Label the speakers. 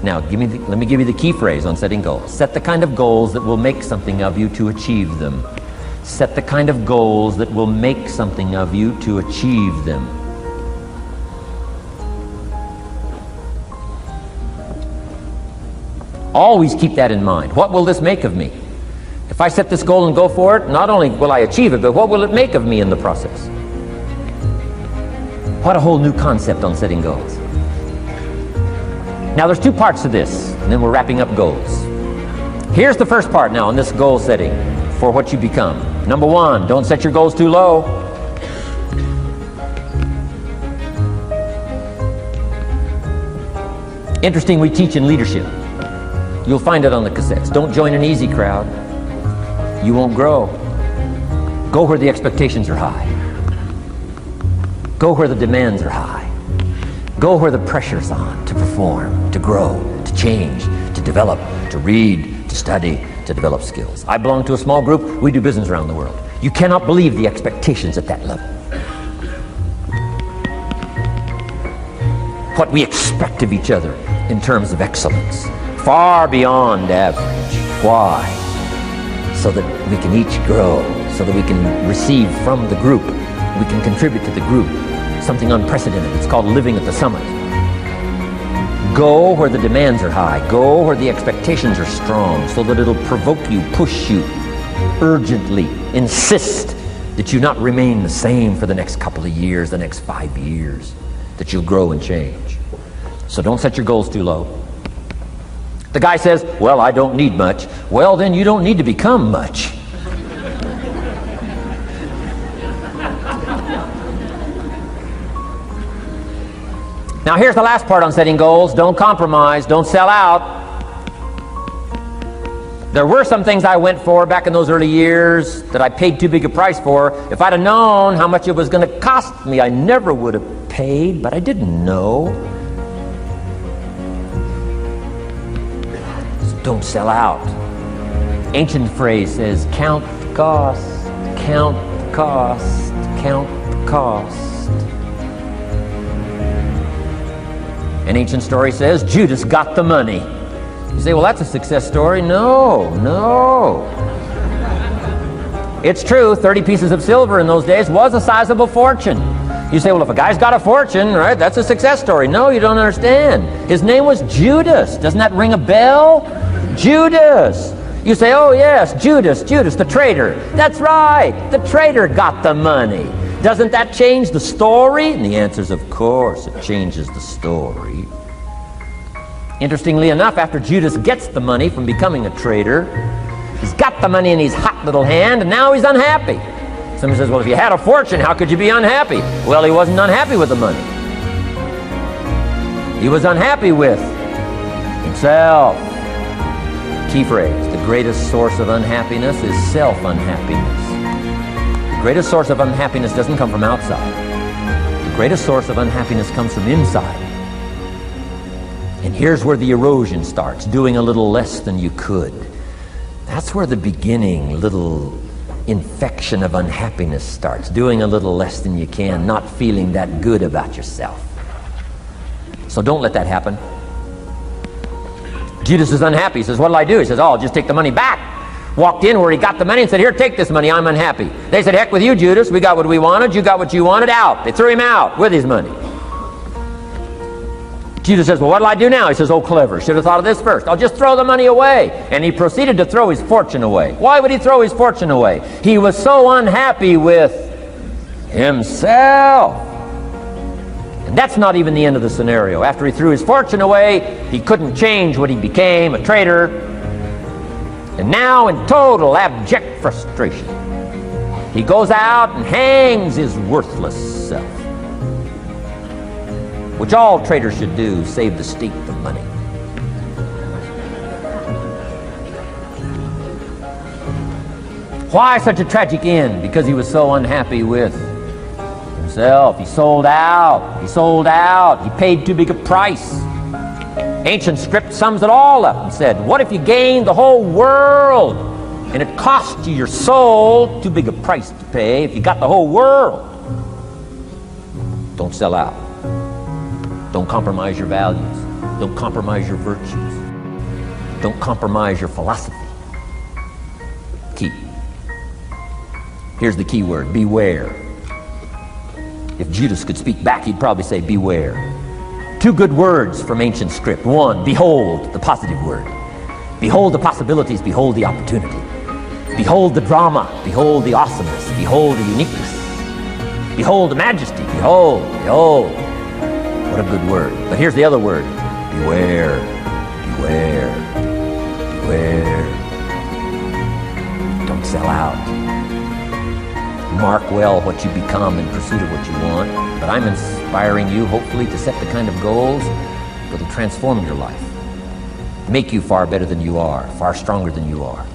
Speaker 1: Now, let me give you the key phrase on setting goals. Set the kind of goals that will make something of you to achieve them. Set the kind of goals that will make something of you to achieve them. Always keep that in mind. What will this make of me? If I set this goal and go for it, not only will I achieve it, but what will it make of me in the process? What a whole new concept on setting goals. Now, there's two parts to this, and then we're wrapping up goals. Here's the first part now on this goal setting for what you become. Number one, don't set your goals too low. Interesting, we teach in leadership. You'll find it on the cassettes. Don't join an easy crowd. You won't grow. Go where the expectations are high. Go where the demands are high. Go where the pressure's on to perform, to grow, to change, to develop, to read, to study, to develop skills. I belong to a small group. We do business around the world. You cannot believe the expectations at that level. What we expect of each other in terms of excellence, far beyond average. Why? So that we can each grow, so that we can receive from the group, we can contribute to the group, something unprecedented. It's called living at the summit. Go where the demands are high. Go where the expectations are strong, so that it'll provoke you, push you, urgently insist that you not remain the same for the next couple of years, the next 5 years, that you'll grow and change. So don't set your goals too low. The guy says, well, I don't need much. Well, then you don't need to become much. Now, here's the last part on setting goals. Don't compromise. Don't sell out. There were some things I went for back in those early years that I paid too big a price for. If I'd have known how much it was going to cost me, I never would have paid, but I didn't know. Don't sell out. Ancient phrase says, count the cost, count the cost, count the cost. An ancient story says, Judas got the money. You say, well, that's a success story. No. It's true, 30 pieces of silver in those days was a sizable fortune. You say, well, if a guy's got a fortune, right, that's a success story. No, you don't understand. His name was Judas. Doesn't that ring a bell? Judas. You say, oh yes, Judas, the traitor. That's right, the traitor got the money. Doesn't that change the story? And the answer is, of course, it changes the story. Interestingly enough, after Judas gets the money from becoming a traitor, he's got the money in his hot little hand, and now he's unhappy. Somebody says, well, if you had a fortune, how could you be unhappy? Well, he wasn't unhappy with the money. He was unhappy with himself. Key phrase, the greatest source of unhappiness is self-unhappiness. The greatest source of unhappiness doesn't come from outside. The greatest source of unhappiness comes from inside. And here's where the erosion starts, doing a little less than you could. That's where the beginning little infection of unhappiness starts, doing a little less than you can, not feeling that good about yourself. So don't let that happen. Judas is unhappy. He says, what'll I do? He says, oh, I'll just take the money back. Walked in where he got the money and said, here, take this money. I'm unhappy. They said, heck with you, Judas. We got what we wanted. You got what you wanted. Out. They threw him out with his money. Judas says, well, what'll I do now? He says, oh, clever. Should have thought of this first. I'll just throw the money away. And he proceeded to throw his fortune away. Why would he throw his fortune away? He was so unhappy with himself. And that's not even the end of the scenario. After he threw his fortune away, he couldn't change what he became, a traitor. And now, in total abject frustration, he goes out and hangs his worthless self. Which all traitors should do, save the state the money. Why such a tragic end? Because he was so unhappy with himself. He sold out. He paid too big a price. Ancient script sums it all up and said, what if you gained the whole world and it cost you your soul? Too big a price to pay if you got the whole world. Don't sell out. Don't compromise your values. Don't compromise your virtues. Don't compromise your philosophy. Key. Here's the key word, beware. If Judas could speak back, he'd probably say beware. Two good words from ancient script. One, behold, the positive word. Behold the possibilities, behold the opportunity. Behold the drama, behold the awesomeness, behold the uniqueness. Behold the majesty, behold, behold. What a good word. But here's the other word, beware, beware, beware. Don't sell out. Mark well what you become in pursuit of what you want. But I'm inspiring you, hopefully, to set the kind of goals that will transform your life. Make you far better than you are, far stronger than you are.